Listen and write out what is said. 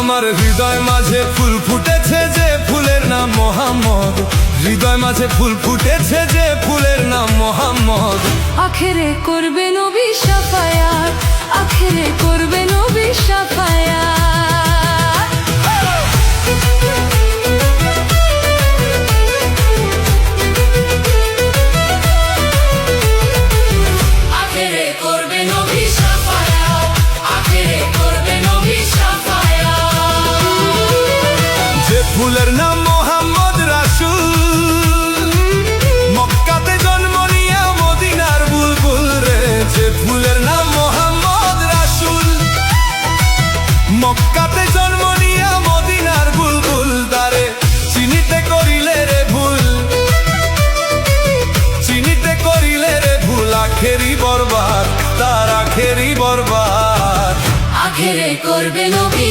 আমার হৃদয় মাঝে ফুল ফুটেছে যে ফুলের নাম মোহাম্মদ, হৃদয় মাঝে ফুল ফুটেছে যে ফুলের নাম মোহাম্মদ। আখেরে করবে নবী শাফায়াত, আখেরে করবে নবী শাফায়াত। আখেরে করবে নবী শাফায়াত, আখেরে করবে নবী শাফায়াত। যে ফুলের নাম মোহাম্মদ রাসূল, মক্কাতে জন্ম নিয়া মদিনার বুলবুল রে। যে ফুলের নাম মোহাম্মদ রাসূল, মক্কাতে জন্ম নিয়া মদিনার বুলবুল। তারে চিনিতে করিলে রে ভুল, চিনিতে করিলে রে ভুল, আখেরি বরবাদ, তার আখেরি বরবাদ। আখেরে করবে নবী